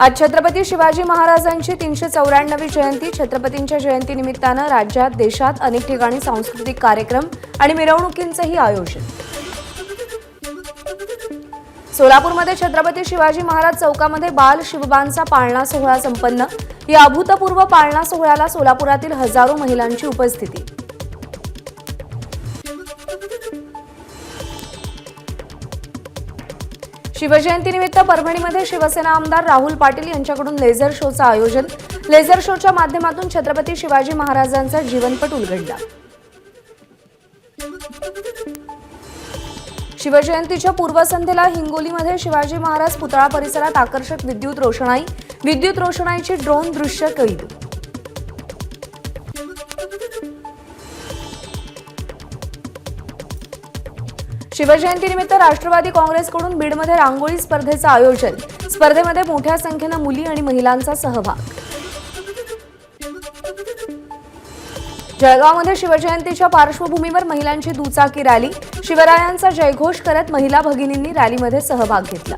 आज छत्रपती शिवाजी महाराजांची 394वी जयंती. छत्रपतींच्या जयंतीनिमित्तानं राज्यात देशात अनेक ठिकाणी सांस्कृतिक कार्यक्रम आणि मिरवणुकींचेही आयोजन. सोलापूरमध्ये छत्रपती शिवाजी महाराज चौकामध्ये बाल शिवबांचा पाळणा सोहळा संपन्न. या अभूतपूर्व पाळणा सोहळ्याला सोलापुरातील हजारो महिलांची उपस्थिती. शिवजयंतीनिमित्त परभणीमध्ये शिवसेना आमदार राहुल पाटील यांच्याकडून लेझर शोचं आयोजन. लेझर शोच्या माध्यमातून छत्रपती शिवाजी महाराजांचा जीवनपट उलगडला. शिवजयंतीच्या पूर्वसंध्येला हिंगोलीमध्ये शिवाजी महाराज पुतळा परिसरात आकर्षक विद्युत रोषणाई. विद्युत रोषणाईची ड्रोन दृश्य कैद. शिवजयंतीनिमित्त राष्ट्रवादी काँग्रेसकडून बीडमध्ये रांगोळी स्पर्धेचं आयोजन. स्पर्धेमध्ये मोठ्या संख्येनं मुली आणि महिलांचा सहभाग. जळगावमध्ये शिवजयंतीच्या पार्श्वभूमीवर महिलांची दुचाकी रॅली. शिवरायांचा जयघोष करत महिला भगिनींनी रॅलीमध्ये सहभाग घेतला.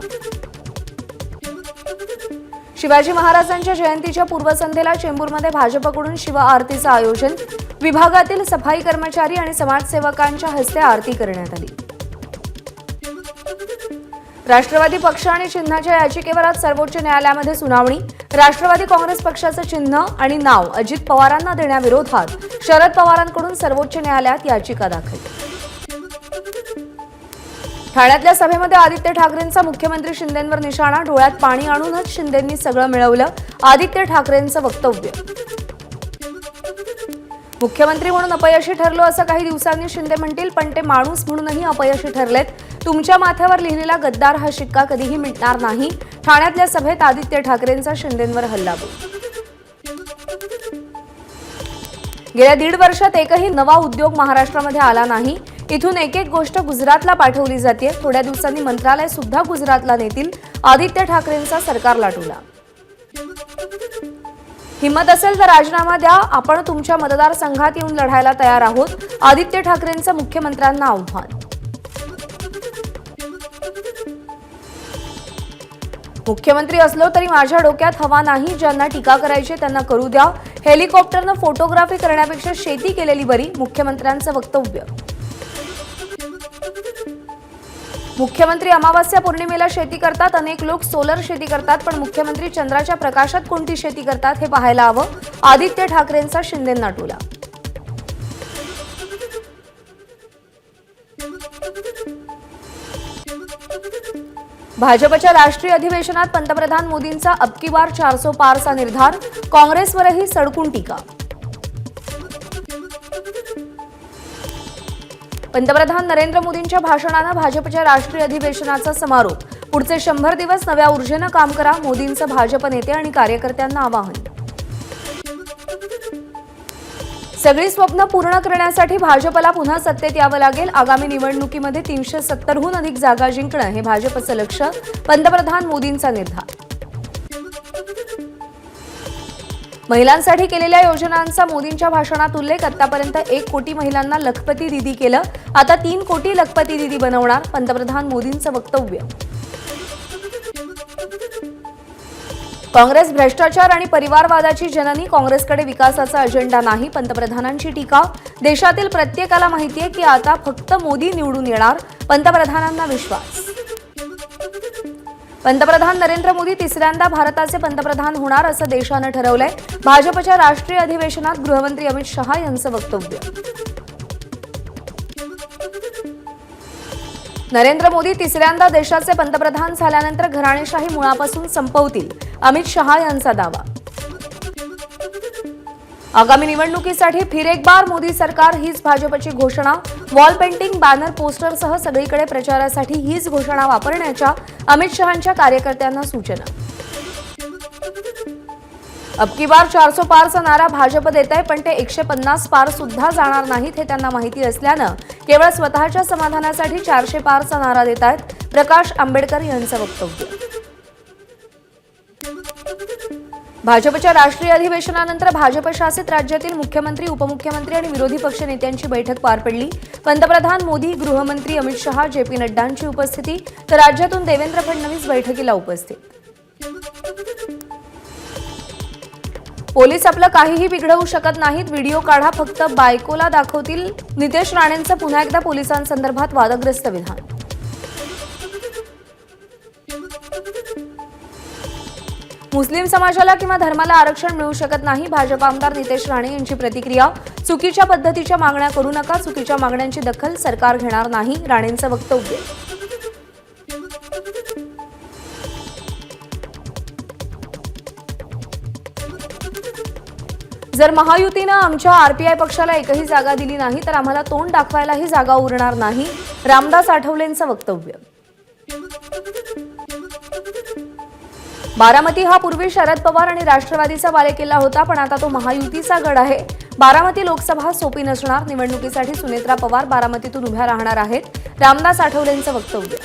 शिवाजी महाराजांच्या जयंतीच्या पूर्वसंध्येला चेंबूरमध्ये भाजपकडून शिव आरतीचं आयोजन. विभागातील सफाई कर्मचारी आणि समाजसेवकांच्या हस्ते आरती करण्यात आली. राष्ट्रवादी पक्ष आणि चिन्हाच्या याचिकेवर आज सर्वोच्च न्यायालयामध्ये सुनावणी. राष्ट्रवादी काँग्रेस पक्षाचं चिन्ह आणि नाव अजित पवारांना देण्याविरोधात शरद पवारांकडून सर्वोच्च न्यायालयात याचिका दाखल. ठाण्यातल्या सभेमध्ये आदित्य ठाकरेंचा मुख्यमंत्री शिंदेंवर निशाणा. डोळ्यात पाणी आणूनच शिंदेंनी सगळं मिळवलं. आदित्य ठाकरेंचं वक्तव्य. मुख्यमंत्री म्हणून अपयशी ठरलो असं काही दिवसांनी शिंदे म्हणतील, पण ते माणूस म्हणूनही अपयशी ठरलेत. तुमच्या माथ्यावर लिहिलेला गद्दार हा शिक्का कधीही मिटणार नाही. ठाण्यातल्या सभेत आदित्य ठाकरेंचा शिंदेंवर हल्लाबोल. गेल्या 1.5 वर्षात एकही नवा उद्योग महाराष्ट्रामध्ये आला नाही. इथून एक गोष्ट गुजरातला पाठवली जाते. थोड्या दिवसांनी मंत्रालय सुद्धा गुजरातला नेतील. आदित्य ठाकरेंचा सरकारला टोला. हिम्मत असेल तर राजीनामा द्या. आपण तुमच्या मतदारसंघात येऊन लढायला तयार आहोत. आदित्य ठाकरेंचं मुख्यमंत्र्यांना आव्हान. मुख्यमंत्री असलो तरी माझ्या डोक्यात हवा नाही. ज्यांना टीका करायची त्यांना करू द्या. हेलिकॉप्टरनं फोटोग्राफी करण्यापेक्षा शेती केलेली बरी. मुख्यमंत्र्यांचं वक्तव्य. मुख्यमंत्री अमावास्या पौर्णिमेला शेती करतात. अनेक लोक सोलर शेती करतात, पण मुख्यमंत्री चंद्राच्या प्रकाशात कोणती शेती करतात हे पाहायला हवं. आदित्य ठाकरेंचा शिंदेंना टोला. भाजपच्या राष्ट्रीय अधिवेशनात पंतप्रधान मोदींचा अब की बार 400 पारचा निर्धार. काँग्रेसवरही सडकून टीका. पंतप्रधान नरेंद्र मोदींच्या भाषणानं भाजपच्या राष्ट्रीय अधिवेशनाचा समारोप. पुढचे 100 दिवस नव्या ऊर्जेनं काम करा. मोदींचं भाजप नेते आणि कार्यकर्त्यांना आवाहन. सगळी स्वप्न पूर्ण करण्यासाठी भाजपला पुन्हा सत्तेत यावं लागेल. आगामी निवडणुकीमध्ये 370हून अधिक जागा जिंकणं हे भाजपचं लक्ष्य. पंतप्रधान मोदींचा निर्धार. महिलांसाठी केलेल्या योजनांचा मोदींच्या भाषणात उल्लेख. आतापर्यंत 1 कोटी महिलांना लखपती दीदी केलं. आता 3 कोटी लखपती दीदी बनवणार. पंतप्रधान मोदींचं वक्तव्य. काँग्रेस भ्रष्टाचार आणि परिवारवादाची जननी. काँग्रेसकडे विकासाचा अजेंडा नाही. पंतप्रधानांची टीका. देशातील प्रत्येकाला माहितीये की आता फक्त मोदी निवडून येणार. पंतप्रधानांना विश्वास. पंतप्रधान नरेंद्र मोदी 3ऱ्यांदा भारताचे पंतप्रधान होणार असं देशानं ठरवलंय. भाजपच्या राष्ट्रीय अधिवेशनात गृहमंत्री अमित शहा यांचं वक्तव्य. नरेंद्र मोदी 3ऱ्यांदा देशाचे पंतप्रधान झाल्यानंतर घराणेशाही मुळापासून संपवतील. अमित शहा यांचा दावा. आगामी निवडणुकीसाठी फिर एक बार मोदी सरकार हीच भाजपची घोषणा. वॉल पेंटिंग, बॅनर, पोस्टरसह सगळीकडे प्रचारासाठी हीच घोषणा वापरण्याच्या अमित शहांच्या कार्यकर्त्यांना सूचना. अब की बार 400 पारचा नारा भाजप देत आहे, पण ते 150 पार सुद्धा जाणार नाहीत हे त्यांना माहिती असल्यानं केवळ स्वतःच्या समाधानासाठी 400 पारचा नारा देत आहेत. प्रकाश आंबेडकर यांचं वक्तव्य. भाजपच्या राष्ट्रीय अधिवेशनानंतर भाजप शासित राज्यातील मुख्यमंत्री, उपमुख्यमंत्री आणि विरोधी पक्ष नेत्यांची बैठक पार पडली. पंतप्रधान मोदी, गृहमंत्री अमित शहा, जेपी नड्डांची उपस्थिती, तर राज्यातून देवेंद्र फडणवीस बैठकीला उपस्थित. पोलीस आपलं काहीही बिघडवू शकत नाहीत, व्हिडिओ काढा फक्त बायकोला दाखवतील. नितेश राणेंचं पुन्हा एकदा पोलिसांसंदर्भात वादग्रस्त विधान. मुस्लिम समाजाला किंवा धर्माला आरक्षण मिळू शकत नाही. भाजप आमदार नितेश राणे यांची प्रतिक्रिया. चुकीच्या पद्धतीच्या मागण्या करू नका, चुकीच्या मागण्यांची दखल सरकार घेणार नाही. राणेंचं वक्तव्य. जर महायुतीनं आमच्या आरपीआय पक्षाला एकही जागा दिली नाही तर आम्हाला तोंड दाखवायलाही जागा उरणार नाही. रामदास आठवलेंचं वक्तव्य. बारामती हा पूर्वी शरद पवार आणि राष्ट्रवादीचा बालेकिल्ला होता, पण आता तो महायुतीचा गड आहे. बारामती लोकसभा सोपी नसणार. निवडणुकीसाठी सुनेत्रा पवार बारामतीतून उभ्या राहणार आहेत. रामदास आठवलेंचं वक्तव्य.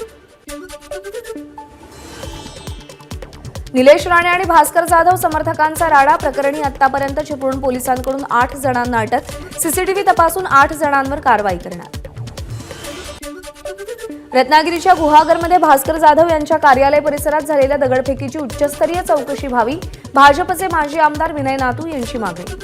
निलेश राणे आणि भास्कर जाधव समर्थकांचा राडा. प्रकरणी आतापर्यंत चिपळूण पोलिसांकडून 8 जणांना अटक. सीसीटीव्ही तपासून 8 जणांवर कारवाई करण्यात. रत्नागिरीच्या गुहागरमध्ये भास्कर जाधव यांच्या कार्यालय परिसरात झालेल्या दगडफेकीची उच्चस्तरीय चौकशी व्हावी. भाजपचे माजी आमदार विनय नातू यांची मागणी.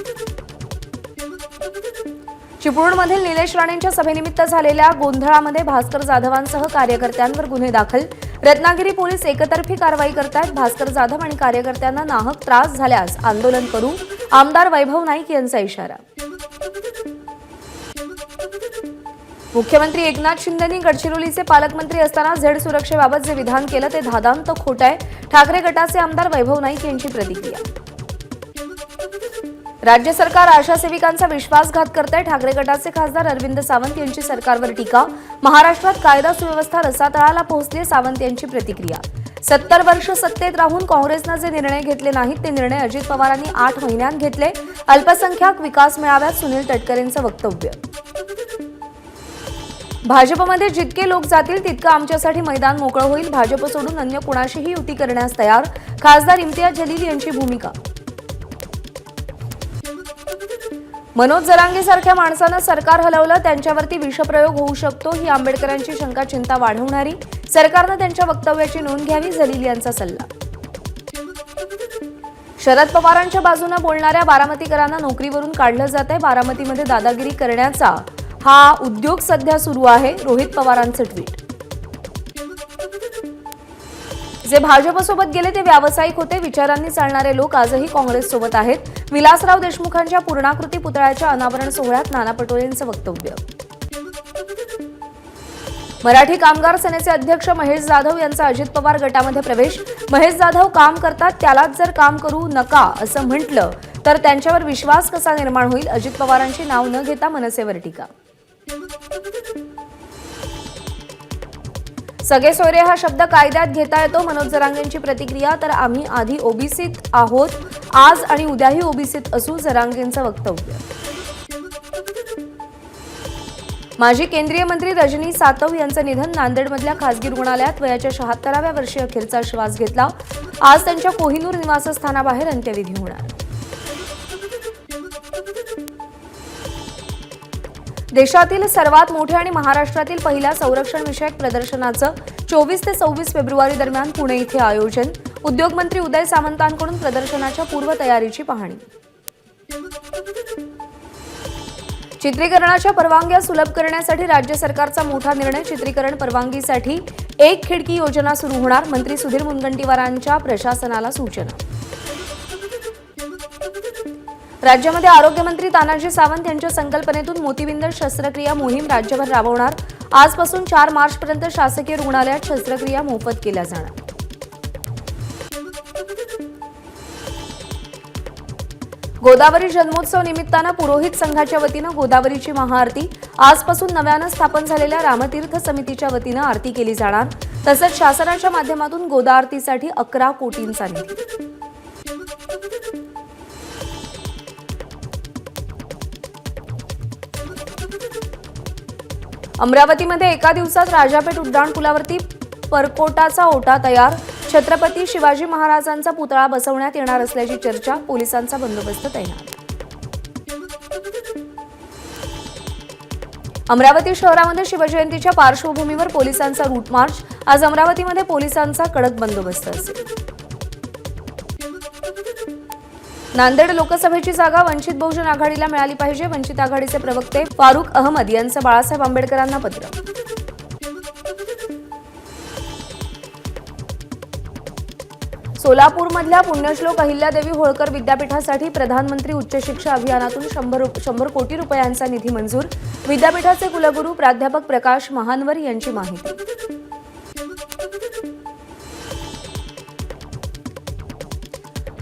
चिपळूणमधील निलेश राणेंच्या सभेनिमित्त झालेल्या गोंधळामध्ये भास्कर जाधवांसह कार्यकर्त्यांवर गुन्हे दाखल. रत्नागिरी पोलीस एकतर्फी कारवाई करतायत. भास्कर जाधव आणि कार्यकर्त्यांना नाहक त्रास झाल्यास आंदोलन करू. आमदार वैभव नाईक यांचा इशारा. मुख्यमंत्री एकनाथ शिंदेंनी गडचिरोलीचे पालकमंत्री असताना झेड सुरक्षेबाबत जे विधान केलं ते धादांत खोटं आहे. ठाकरे गटाचे आमदार वैभव नाईक यांची प्रतिक्रिया. राज्य सरकार आशा सेविकांचा विश्वासघात करतंय. ठाकरे गटाचे खासदार अरविंद सावंत यांची सरकारवर टीका. महाराष्ट्रात कायदा सुव्यवस्था रसातळाला पोहोचली. सावंत यांची प्रतिक्रिया. 70 वर्ष सत्तेत राहून काँग्रेसनं जे निर्णय घेतले नाहीत ते निर्णय अजित पवारांनी 8 महिन्यात घेतले. अल्पसंख्याक विकास मेळाव्यात सुनील तटकरेंचं वक्तव्य. भाजपमध्ये जितके लोक जातील तितकं आमच्यासाठी मैदान मोकळं होईल. भाजप सोडून अन्य कुणाशीही युती करण्यास तयार. खासदार इम्तियाज जलील यांची भूमिका. मनोज जरांगे सारख्या माणसानं सरकार हलवलं, त्यांच्यावरती विषप्रयोग होऊ शकतो. ही आंबेडकरांची शंका चिंता वाढवणारी. सरकारनं त्यांच्या वक्तव्याची नोंद घ्यावी. जलील यांचा सल्ला. शरद पवारांच्या बाजूने बोलणाऱ्या बारामतीकरांना नोकरीवरून काढलं जातंय. बारामतीमध्ये दादागिरी करण्याचा हा उद्योग सध्या सुरू आहे. रोहित पवारांचं ट्विट. जे भाजपसोबत गेले ते व्यावसायिक होते. विचारांनी चालणारे लोक आजही काँग्रेससोबत आहेत. विलासराव देशमुखांच्या पूर्णाकृती पुतळ्याच्या अनावरण सोहळ्यात नाना पटोलेंचं वक्तव्य. मराठी कामगार सेनेचे अध्यक्ष महेश जाधव यांचा अजित पवार गटामध्ये प्रवेश. महेश जाधव काम करतात, त्यालाच जर काम करू नका असं म्हटलं तर त्यांच्यावर विश्वास कसा निर्माण होईल. अजित पवारांची नाव न घेता मनसेवर टीका. सगळे सोयरे हा शब्द कायद्यात घेता येतो. मनोज जरांगेंची प्रतिक्रिया. तर आम्ही आधी ओबीसीत आहोत, आज आणि उद्याही ओबीसीत असू. जरांगेंचं वक्तव्य. माजी केंद्रीय मंत्री रजनी सातव यांचं निधन. नांदेडमधल्या खासगी रुग्णालयात वयाच्या 76व्या वर्षी अखेरचा श्वास घेतला. आज त्यांच्या कोहिनूर निवासस्थानाबाहेर अंत्यविधी होणार. देशातील सर्वात मोठ्या आणि महाराष्ट्रातील पहिल्या संरक्षण विषयक प्रदर्शनाचं 24 ते 26 फेब्रुवारी दरम्यान पुणे इथे आयोजन. उद्योगमंत्री उदय सामंतांकडून प्रदर्शनाच्या पूर्वतयारीची पाहणी. चित्रीकरणाच्या परवानग्या सुलभ करण्यासाठी राज्य सरकारचा मोठा निर्णय. चित्रीकरण परवानगीसाठी 1 खिडकी योजना सुरू होणार. मंत्री सुधीर मुनगंटीवारांच्या प्रशासनाला सूचना. राज्यामध्ये आरोग्यमंत्री तानाजी सावंत यांच्या संकल्पनेतून मोतीबिंदू शस्त्रक्रिया मोहीम राज्यभर राबवणार. आजपासून 4 मार्चपर्यंत शासकीय रुग्णालयात शस्त्रक्रिया मोफत केल्या जाणार. गोदावरी जन्मोत्सव निमित्तानं पुरोहित संघाच्या वतीनं गोदावरीची महाआरती. आजपासून नव्यानं स्थापन झालेल्या रामतीर्थ समितीच्या वतीनं आरती केली जाणार. तसंच शासनाच्या माध्यमातून गोदा आरतीसाठी 11 कोटींचा निधी. अमरावतीमध्ये एका दिवसात राजापेठ उड्डाणपुलावरती परकोटाचा ओटा तयार. छत्रपती शिवाजी महाराजांचा पुतळा बसवण्यात येणार असल्याची चर्चा. पोलिसांचा बंदोबस्त तैनात. अमरावती शहरामध्ये शिवजयंतीच्या पार्श्वभूमीवर पोलिसांचा रूट मार्च. आज अमरावतीमध्ये पोलिसांचा कडक बंदोबस्त असेल. नांदेड लोकसभेची जागा वंचित बहुजन आघाडीला मिळाली पाहिजे. वंचित आघाडीचे प्रवक्ते फारुख अहमद यांचं बाळासाहेब आंबेडकरांना पत्र. सोलापूरमधल्या पुण्यश्लोक अहिल्यादेवी होळकर विद्यापीठासाठी प्रधानमंत्री उच्च शिक्षा अभियानातून 100 कोटी रुपयांचा निधी मंजूर. विद्यापीठाचे कुलगुरू प्राध्यापक प्रकाश महानवर यांची माहिती.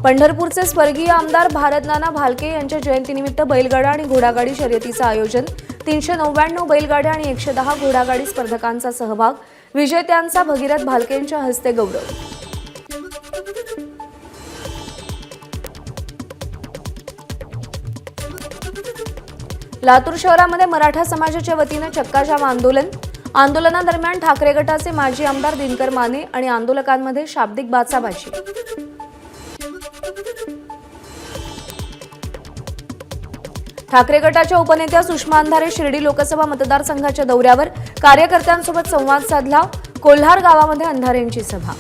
पंढरपूरचे स्वर्गीय आमदार भारतनाना भालके यांच्या जयंतीनिमित्त बैलगाडा आणि घोडागाडी शर्यतीचं आयोजन. 399 बैलगाड्या आणि 110 घोडागाडी स्पर्धकांचा सहभाग. विजेत्यांचा भगीरथ भालकेंच्या हस्ते गौरव. लातूर शहरामध्ये मराठा समाजाच्या वतीनं चक्काजाम आंदोलन. आंदोलनादरम्यान ठाकरे गटाचे माजी आमदार दिनकर माने आणि आंदोलकांमध्ये शाब्दिक बाचाबाची. ठाकरे गटाच्या उपनेत्या सुषमा अंधारे शिर्डी लोकसभा मतदारसंघाच्या दौऱ्यावर. कार्यकर्त्यांसोबत संवाद साधला. कोल्हार गावामध्ये अंधारेंची सभा.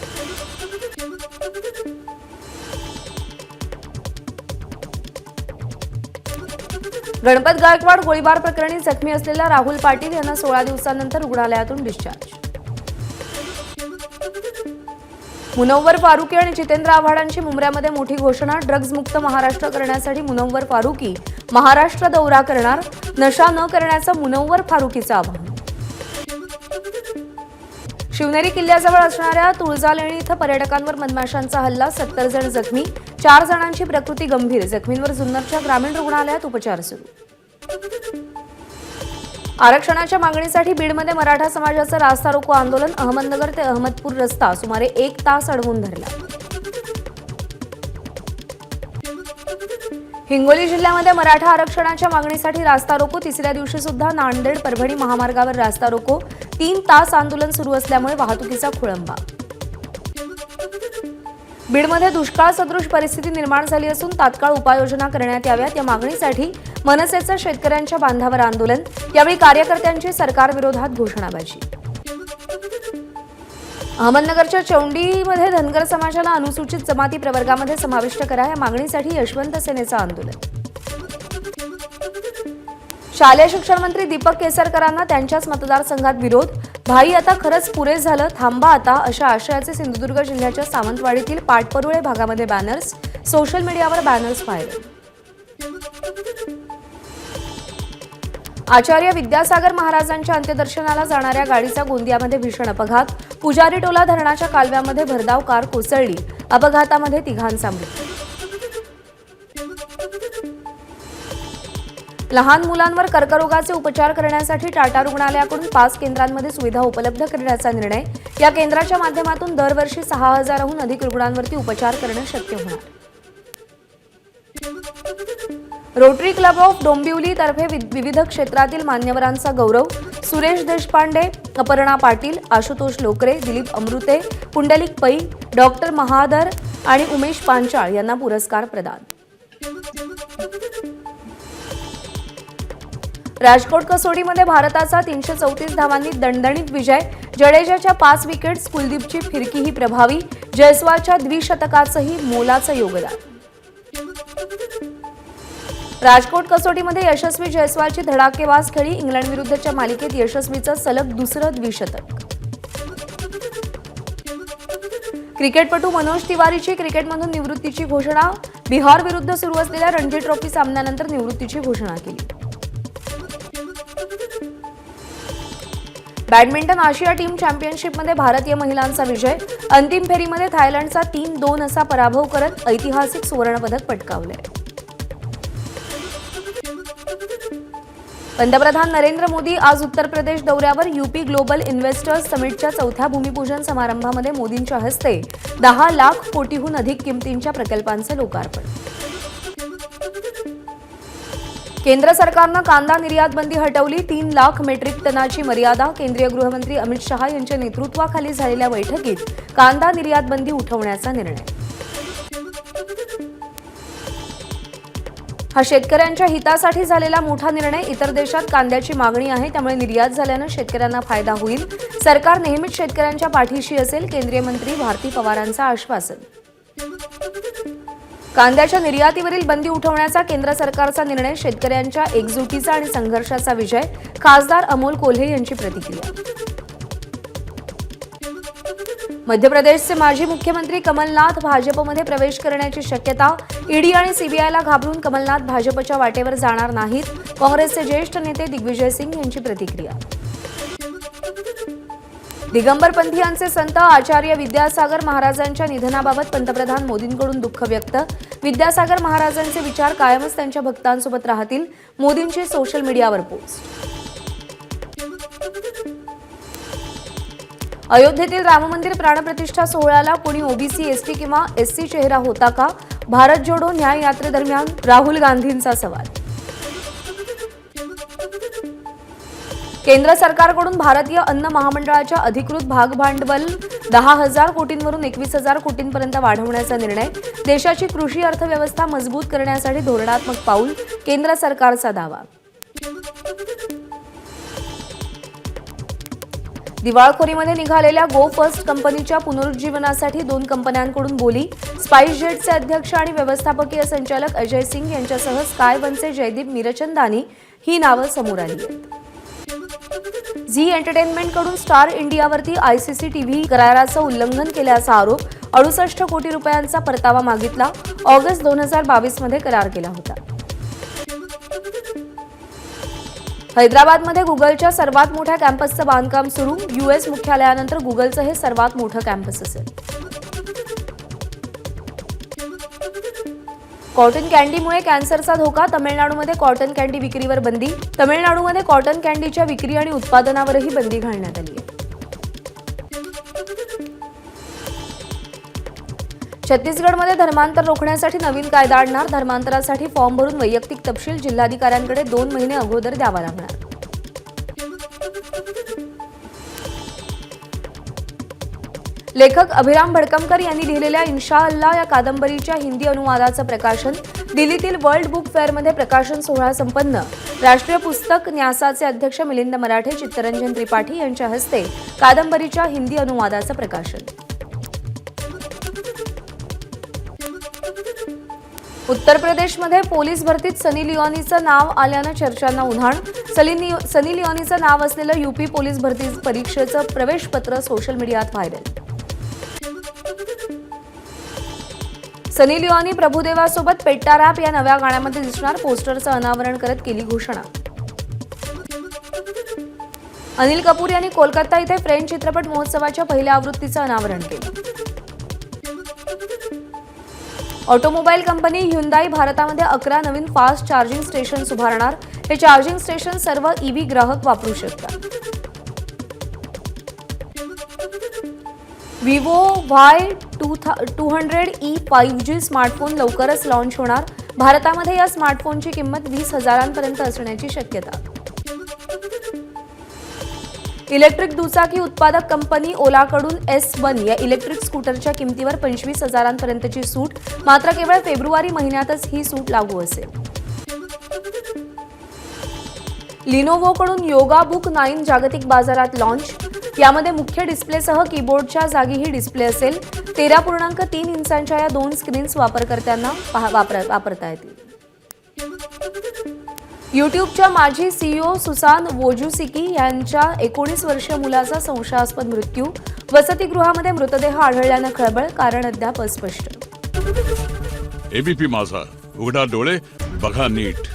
गणपत गायकवाड गोळीबार प्रकरणी जखमी असलेला राहुल पाटील यांना 16 दिवसांनंतर रुग्णालयातून डिस्चार्ज. मुनव्वर फारुकी आणि जितेंद्र आव्हाडांची मुंबऱ्यामध्ये मोठी घोषणा. ड्रग्ज मुक्त महाराष्ट्र करण्यासाठी मुनव्वर फारुकी महाराष्ट्र दौरा करणार. नशा न करण्याचं मुनव्वर फारुकीचं आवाहन. शिवनेरी किल्ल्याजवळ असणाऱ्या तुळजालेणी इथं पर्यटकांवर मधमाशांचा हल्ला. 70 जण जखमी. 4 जणांची प्रकृती गंभीर. जखमींवर जुन्नरच्या ग्रामीण रुग्णालयात उपचार सुरू. आरक्षणाच्या मागणीसाठी बीडमध्ये मराठा समाजाचं रास्ता रोको आंदोलन. अहमदनगर ते अहमदपूर रस्ता सुमारे 1 तास अडवून धरला. हिंगोली जिल्ह्यामध्ये मराठा आरक्षणाच्या मागणीसाठी रास्ता रोको. तिसऱ्या दिवशी सुद्धा नांदेड परभणी महामार्गावर रास्ता रोको. 3 तास आंदोलन सुरू असल्यामुळे वाहतुकीचा खोळंबा. बीडमध्ये दुष्काळ सदृश परिस्थिती निर्माण झाली असून तात्काळ उपाययोजना करण्यात याव्यात या मागणीसाठी मनसेचं शेतकऱ्यांच्या बांधावर आंदोलन. यावेळी कार्यकर्त्यांची सरकारविरोधात घोषणाबाजी. अहमदनगरच्या चौंडीमध्ये धनगर समाजाला अनुसूचित जमाती प्रवर्गामध्ये समाविष्ट करा या मागणीसाठी यशवंत सेनेचं आंदोलन. शालेय शिक्षण मंत्री दीपक केसरकरांना त्यांच्याच मतदारसंघात विरोध. भाई आता खरंच पुरे झालं, थांबा आता अशा आशयाचे सिंधुदुर्ग जिल्ह्याच्या सावंतवाडीतील पाटपरुळे भागामध्ये बॅनर्स. सोशल मीडियावर बॅनर्स व्हायरल. आचार्य विद्यासागर महाराजांच्या अंत्यदर्शनाला जाणाऱ्या गाडीचा गोंदियामध्ये भीषण अपघात. पुजारी टोला धरणाच्या कालव्यामध्ये भरधाव कार कोसळली. अपघातामध्ये 3घांचा मृत्यू. लहान मुलांवर कर्करोगाचे उपचार करण्यासाठी टाटा रुग्णालयाकडून 5 केंद्रांमध्ये सुविधा उपलब्ध करण्याचा निर्णय. या केंद्राच्या माध्यमातून दरवर्षी 6000हून अधिक रुग्णांवरती उपचार करणं शक्य होणार. रोटरी क्लब ऑफ डोंबिवली तर्फे विविध क्षेत्रातील मान्यवरांचा गौरव. सुरेश देशपांडे, अपर्णा पाटील, आशुतोष लोकरे, दिलीप अमृते, पुंडलिक पै, डॉक्टर महादर आणि उमेश पांचाळ यांना पुरस्कार प्रदान. राजकोट कसोटीमध्ये भारताचा 334 धावांनी दणदणीत विजय. जडेजाच्या 5 विकेट्स, कुलदीपची फिरकीही प्रभावी. जयस्वालच्या द्विशतकाचंही मोलाचं योगदान. राजकोट कसोटीमध्ये यशस्वी जयस्वालची धडाकेबाज खेळी. इंग्लंडविरुद्धच्या मालिकेत यशस्वीचं सलग दुसरं द्विशतक. क्रिकेटपटू मनोज तिवारीची क्रिकेटमधून निवृत्तीची घोषणा. बिहार विरुद्ध सुरू असलेल्या रणजी ट्रॉफी सामन्यानंतर निवृत्तीची घोषणा केली. बॅडमिंटन आशिया टीम चॅम्पियनशिपमध्ये भारतीय महिलांचा विजय. अंतिम फेरीमध्ये थायलंडचा 3-2 असा पराभव करत ऐतिहासिक सुवर्णपदक पटकावले. पंतप्रधान नरेंद्र मोदी आज उत्तर प्रदेश दौऱ्यावर. यूपी ग्लोबल इन्व्हेस्टर्स समिटच्या 4थ्या भूमिपूजन समारंभामध्ये मोदींच्या हस्ते 10 लाख कोटीहून अधिक किमतींच्या प्रकल्पांचं लोकार्पण. केंद्र सरकारनं कांदा निर्यात बंदी हटवली. 3 लाख मेट्रिक टनाची मर्यादा. केंद्रीय गृहमंत्री अमित शहा यांच्या नेतृत्वाखाली झालेल्या बैठकीत कांदा निर्यात बंदी उठवण्याचा निर्णय. हा शेतकऱ्यांच्या हितासाठी झालेला मोठा निर्णय. इतर देशात कांद्याची मागणी आहे, त्यामुळे निर्यात झाल्यानं शेतकऱ्यांना फायदा होईल. सरकार नेहमीच शेतकऱ्यांच्या पाठीशी असेल. केंद्रीय मंत्री भारती पवारांचं आश्वासन. कांद्याच्या निर्यातीवरील बंदी उठवण्याचा केंद्र सरकारचा निर्णय शेतकऱ्यांच्या एकजुटीचा आणि संघर्षाचा विजय, खासदार अमोल कोल्हे यांची प्रतिक्रिया. मध्य प्रदेशचे माजी मुख्यमंत्री कमलनाथ भाजपमध्ये प्रवेश करण्याची शक्यता. ईडी आणि सीबीआयला घाबरून कमलनाथ भाजपच्या वाटेवर जाणार नाहीत, काँग्रेसचे ज्येष्ठ नेते दिग्विजय सिंग यांची प्रतिक्रिया. दिगंबर पंथीयांचे संत आचार्य विद्यासागर महाराजांच्या निधनाबाबत पंतप्रधान मोदींकडून दुःख व्यक्त. विद्यासागर महाराजांचे विचार कायमच त्यांच्या भक्तांसोबत राहतील, मोदींची सोशल मीडियावर पोस्ट. अयोध्येतील राममंदिर प्राणप्रतिष्ठा सोहळ्याला कोणी ओबीसी, एसटी किंवा एससी चेहरा होता का? भारत जोडो न्याय यात्रेदरम्यान राहुल गांधींचा सवाल. केंद्र सरकारकडून भारतीय अन्न महामंडळाच्या अधिकृत भागभांडवल 10,000 कोटींवरून 21,000 कोटींपर्यंत वाढवण्याचा निर्णय. देशाची कृषी अर्थव्यवस्था मजबूत करण्यासाठी धोरणात्मक पाऊल, केंद्र सरकारचा दावा. दिवाळखोरीमध्ये निघालेल्या गो फर्स्ट कंपनीच्या पुनरुज्जीवनासाठी 2 कंपन्यांकडून बोली. स्पाइसजेटचे अध्यक्ष आणि व्यवस्थापकीय संचालक अजय सिंग यांच्यासह स्कायवनचे जयदीप मिरचंदानी ही नावं समोर आली आहेत. झी एंटरटेनमेंटकडून स्टार इंडियावरती आयसीसी टीव्ही कराराचं उल्लंघन केल्याचा आरोप. 68 कोटी रुपयांचा परतावा मागितला. ऑगस्ट 2022 मध्ये करार केला होता. हैदराबादमध्ये गुगलच्या सर्वात मोठ्या कॅम्पसचं बांधकाम सुरू. यूएस मुख्यालयानंतर गुगलचं हे सर्वात मोठं कॅम्पस असेल. कॉटन कॅन्डीमुळे कॅन्सरचा धोका. तमिळनाडूमध्ये कॉटन कॅन्डी विक्रीवर बंदी. तमिळनाडूमध्ये कॉटन कॅन्डीच्या विक्री आणि उत्पादनावरही बंदी घालण्यात आली आहे. छत्तीसगडमध्ये धर्मांतर रोखण्यासाठी नवीन कायदा आणणार. धर्मांतरासाठी फॉर्म भरून वैयक्तिक तपशील जिल्हाधिकाऱ्यांकडे 2 महिने अगोदर द्यावा लागणार. लेखक अभिराम भडकमकर यांनी लिहिलेल्या इन्शाअल्लाह या कादंबरीच्या हिंदी अनुवादाचं प्रकाशन. दिल्लीतील वर्ल्ड बुक फेअरमध्ये प्रकाशन सोहळा संपन्न. राष्ट्रीय पुस्तक न्यासाचे अध्यक्ष मिलिंद मराठे, चित्तरंजन त्रिपाठी यांच्या हस्ते कादंबरीच्या हिंदी अनुवादाचं प्रकाशन. उत्तर प्रदेशमध्ये पोलीस भरतीत सनी लिओनीचं नाव आल्यानं चर्चांना उधाण. सनी लिओनीचं नाव असलेलं यूपी पोलीस भरती परीक्षेचं प्रवेशपत्र सोशल मीडियात व्हायरल. सनी लिओनी प्रभुदेवासोबत पेट्टा रॅप या नव्या गाण्यामध्ये दिसणार. पोस्टरचं अनावरण करत केली घोषणा. अनिल कपूर यांनी कोलकाता इथे फ्रेंच चित्रपट महोत्सवाच्या पहिल्या आवृत्तीचं अनावरण केलं. ऑटोमोबाईल कंपनी ह्युंदाई भारतामध्ये 11 नवीन फास्ट चार्जिंग स्टेशन्स उभारणार. हे चार्जिंग स्टेशन सर्व ईव्ही ग्राहक वापरू शकतात. विवो Y200e 5G स्मार्टफोन लवकरच लॉन्च होणार. भारतामध्ये या स्मार्टफोनची किंमत 20,000पर्यंत असण्याची शक्यता. इलेक्ट्रिक दुचाकी उत्पादक कंपनी ओलाकडून S1 या इलेक्ट्रिक स्कूटरच्या किमतीवर 25,000पर्यंतची सूट. मात्र केवळ फेब्रुवारी महिन्यातच ही सूट लागू असेल. लिनोव्होकडून योगा बुक 9 जागतिक बाजारात लॉन्च. यामध्ये मुख्य डिस्प्लेसह कीबोर्डच्या जागी ही डिस्प्ले असेल. 13.3 इंचांच्या या 2 स्क्रीन्स वापरकर्त्यांना वापरता येतील. यूट्यूबच्या माजी सीईओ सुसान वोजुसिकी यांच्या 19 वर्षीय मुलाचा संशयास्पद मृत्यू. वसतिगृहामध्ये मृतदेह आढळल्यानं खळबळ, कारण अद्याप अस्पष्ट. एबीपी माझा, उघडा डोळे बघा नीट.